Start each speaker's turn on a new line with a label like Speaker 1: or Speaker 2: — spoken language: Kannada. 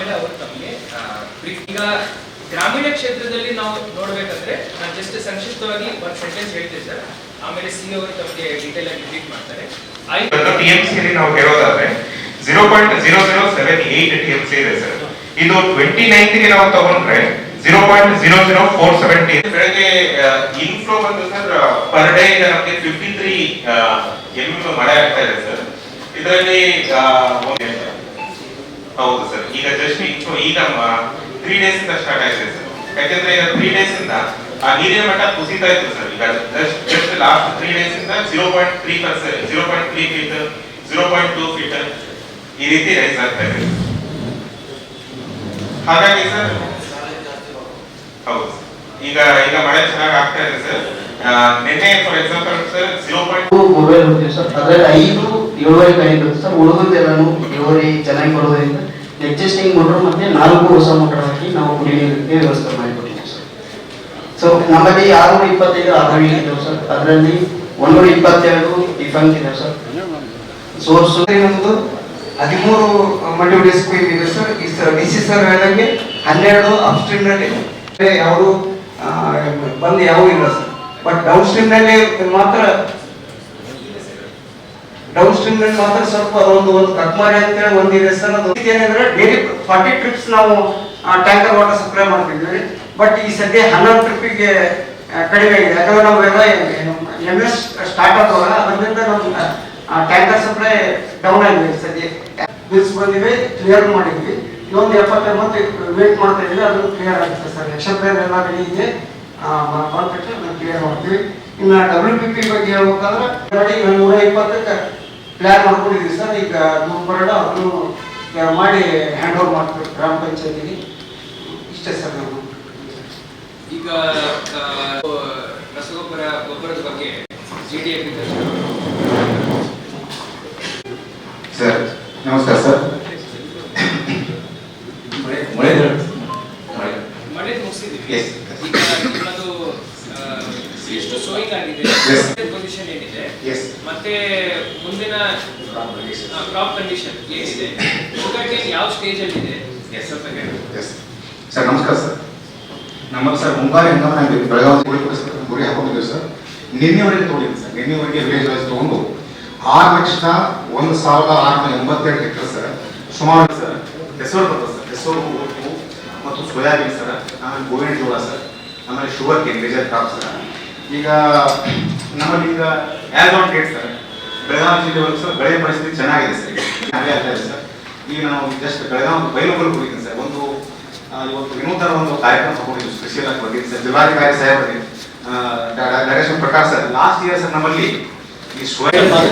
Speaker 1: ಆಮೇಲೆ ಅವರು ತಮಗೆ ಈಗ ಗ್ರಾಮೀಣ ಕ್ಷೇತ್ರದಲ್ಲಿ ನಾವು ನೋಡ್ಬೇಕಂದ್ರೆ ನಾನು ಜಸ್ಟ್ ಸಂಕ್ಷಿಪ್ತವಾಗಿ ಒಂದು ಸೆಂಟೆನ್ಸ್ ಹೇಳ್ತೀನಿ ಸರ್, ಆಮೇಲೆ ಸಿ ಅವರು ತಮಗೆ ಡೀಟೇಲ್ ಆಗಿ ರಿಪೀಟ್ ಮಾಡ್ತಾರೆ.
Speaker 2: ಟಿಎಂಸಿ ನಾವು ಹೇಳೋದಾದ್ರೆ 0.0078 ಟಿಎಂಸಿ ಇದೆ ಸರ್. ಇದು 29th ಗೆ ನಾವು ತಗೊಂಡ್ರೆ 0.00470. ಬೆಳಗ್ಗೆ ಇನ್ಫ್ಲೋ ಬಂದು ಸರ್ ಪರ್ ಡೇ ಈಗ ನಮಗೆ 53 mm ಮಳೆ ಆಗ್ತಾ ಇದೆ ಸರ್. ಇದರಲ್ಲಿ ಹೌದು ಸರ್, ಈಗ ಜಸ್ಟ್ ಇನ್ಫ್ಲೋ ಈಗ 3 days ಇಂದ ಸ್ಟಾರ್ಟ್ ಆಗಿದೆ ಸರ್. ಯಾಕಂದ್ರೆ ಈಗ 3 days ಇಂದ ಆ ನೀರಿನ ಮಟ್ಟ ಕುಸಿತಾ ಇತ್ತು ಸರ್. ಈಗ ಜಸ್ಟ್ ಲಾಸ್ಟ್ 3 days ಇಂದ 0.3%, 0.3 ಫೀಟ್, 0.2 ಫೀಟ್ ಈ ರೀತಿ ರೈಸ್ ಆಗ್ತಾ ಇದೆ. ಹಾಗಾಗಿ ಸರ್ ಹೌದು ಈಗ ಈಗ ಮಳೆ ಚೆನ್ನಾಗಿ ಆಗ್ತಾ ಇದೆ ಸರ್. ನಿನ್ನೆ ಫಾರ್ ಎಕ್ಸಾಂಪಲ್ ಸರ್ 0.2
Speaker 3: ಸರ್, ಅದರಲ್ಲಿ 5 7 ಇರುತ್ತೆ ಸರ್. ಉಳಿದೆಲ್ಲನೂ ಇಳುವರಿ ಚೆನ್ನಾಗಿ ಬರೋದ್ರಿಂದ ಎಕ್ಸಿಸ್ಟಿಂಗ್ ಮೋಟರ್ ಮತ್ತೆ 4 ಹೊಸ ಮೋಟರ್ ಹಾಕಿ ನಾವು ಕುಡಿಯ ನೀರಿಗೆ ವ್ಯವಸ್ಥೆ ಮಾಡಿಕೊಟ್ಟಿದ್ದೀವಿ ಸರ್. ಸೊ ನಮ್ಮಲ್ಲಿ 625 ಆರ್ವಿ ಇದ್ದಾವೆ ಸರ್. ಅದರಲ್ಲಿ 122 ಡಿಫಂಕ್ಟ್ ಇದೆ ಸರ್.
Speaker 4: ಸೋರ್ಸ್ ನಮ್ಮದು 13 ಮಲ್ಟಿಪಲ್ ಸ್ಕೀಮ್ ಇದೆ ಸರ್. ಈ ಡಿಸಿ ಸರ್ ಹೇಳಿದಂಗೆ 12 ಅಪ್ಸ್ಟ್ರೀಮ್ ನಲ್ಲಿ ಯಾವುದು ಬಂದು ಯಾವ ಇಲ್ಲ ಸರ್. ಬಟ್ ಡೌನ್ ಸ್ಟ್ರೀಮ್ ನಲ್ಲಿ ಮಾತ್ರ ಸ್ವಲ್ಪ ಒಂದು ಕಟ್ ಮಾಡಿ ಅಂತೇಳಿ ಒಂದಿದೆ ಸರ್. ಅದು ಏನಂದ್ರೆ ಡೈಲಿ 40 ಟ್ರಿಪ್ಸ್ ನಾವು ಟ್ಯಾಂಕರ್ ವಾಟರ್ ಸಪ್ಲೈ ಮಾಡ್ತಿದ್ವಿ. ಬಟ್ ಈ ಸದ್ಯ 11 ಟ್ರಿಪ್ಪಿಗೆ ಕಡಿಮೆ ಆಗಿದೆ. ಯಾಕಂದ್ರೆ ನಾವೆಲ್ಲ MS ಸ್ಟಾರ್ಟ್ ಆದವಾಗ ಅದರಿಂದ ನಮ್ಮ ಟ್ಯಾಂಕರ್ ಸಪ್ಲೈ ಡೌನ್ ಆಗಿದೆ. ಸದ್ಯ ಬಿಲ್ಸ್ ಬಂದಿವೆ, ಕ್ಲಿಯರ್ ಮಾಡಿದ್ವಿ. ಇನ್ನೊಂದು 70 ಮತ್ತೆ ವೇಟ್ ಮಾಡ್ತಾ ಇದ್ವಿ, ಅದು ಕ್ಲಿಯರ್ ಆಗುತ್ತೆ ಸರ್. ನಕ್ಷತ್ರ ಎಲ್ಲ ರೆಡಿ ಇದೆ, ಬಂದ್ಬಿಟ್ಟು ನಾವು ಕ್ಲಿಯರ್ ಮಾಡ್ತೀವಿ. ಇನ್ನು WPP ಬಗ್ಗೆ ಹೇಳ್ಬೇಕಾದ್ರೆ ನೋಡಿ 120ಕ್ಕೆ ಪ್ಲಾನ್ ಮಾಡ್ಕೊಂಡಿದ್ವಿ ಸರ್. ಈಗ 102 ಅದನ್ನು ಮಾಡಿ ಹ್ಯಾಂಡ್ ಓವರ್ ಮಾಡ್ತೀವಿ ಗ್ರಾಮ ಪಂಚಾಯತಿಗೆ. ಇಷ್ಟೇ ಸರ್. ನಾವು
Speaker 1: ಈಗ ಗೊಬ್ಬರದ ಬಗ್ಗೆ GDF
Speaker 2: ಸರ್ ನಮಸ್ಕಾರ ಸರ್.
Speaker 1: ಮಳೆ ಮುಗಿಸಿದ್ವಿ. ಈಗ ನಿಮ್ಮದು ಎಷ್ಟು ಸೋಯಿಂಗ್ ಆಗಿದೆ, ಪೊಸಿಷನ್ ಏನಿದೆ, ಮತ್ತೆ ಮುಂದಿನ ಕ್ರಾಪ್ ಕಂಡೀಷನ್ ಏನಿದೆ, ಯಾವ ಸ್ಟೇಜ್ ಅಲ್ಲಿ ಇದೆ
Speaker 5: ಸರ್? ನಮಸ್ಕಾರ ಸರ್. ನಮ್ಮಲ್ಲಿ ಸರ್ ಮುಂಗಾರು ಹಂಗಾಮ ಬೆಳಗಾವಿ ಗುರಿ ಹಾಕೊಂಡಿದ್ದೀವಿ ಸರ್. ನಿನ್ನೆವರೆಗೆ ತಗೊಂಡಿದ್ದೀವಿ ಸರ್. ನಿನ್ನೆವರೆಗೆ ವಿಲೇಜ್ ವೈಸ್ ತಗೊಂಡು 6,01,682 ಹೆಕ್ಟರ್ ಸರ್. ಸುಮಾರು ಸರ್ ಹೆಸರು ಬರ್ತದೆ ಸರ್. ಹೆಸರು ಮತ್ತು ಸೋಯಾಬೀನ್ ಸರ್, ಆಮೇಲೆ ಗೋವಿನ ಜೋಳ ಸರ್, ಆಮೇಲೆ sugar cane major crop sir. ಈಗ ನಮ್ಮಲ್ಲಿ ಈಗ as on date sir Belagavi ಜಿಲ್ಲೆವರೆಗೂ ಸರ್ ಬೆಳೆ ಪರಿಸ್ಥಿತಿ ಚೆನ್ನಾಗಿದೆ ಸರ್. ಹಾಗೆ ಆಗ್ತಾ ಇದೆ ಸರ್. ಈಗ ನಾವು ಜಸ್ಟ್ ಬೆಳಗಾವಿ ಬೈಲುಗಳು ಹೋಗಿದ್ದೀನಿ ಸರ್. ಒಂದು ಇವತ್ತು ವಿನೂತನ ಒಂದು ಕಾರ್ಯಕ್ರಮ ತಗೊಂಡಿದ್ದು ಕೃಷಿ ಇಲಾಖೆ ಬಗ್ಗೆ ಸರ್. ಜಿಲ್ಲಾಧಿಕಾರಿ ಸಾಹೇಬರಿಗೆ ಡೈರೆಕ್ಷನ್ ಪ್ರಕಾರ ಸರ್ ಲಾಸ್ಟ್ ಇಯರ್ ಸರ್ ನಮ್ಮಲ್ಲಿ ಈ
Speaker 2: ಮಾರ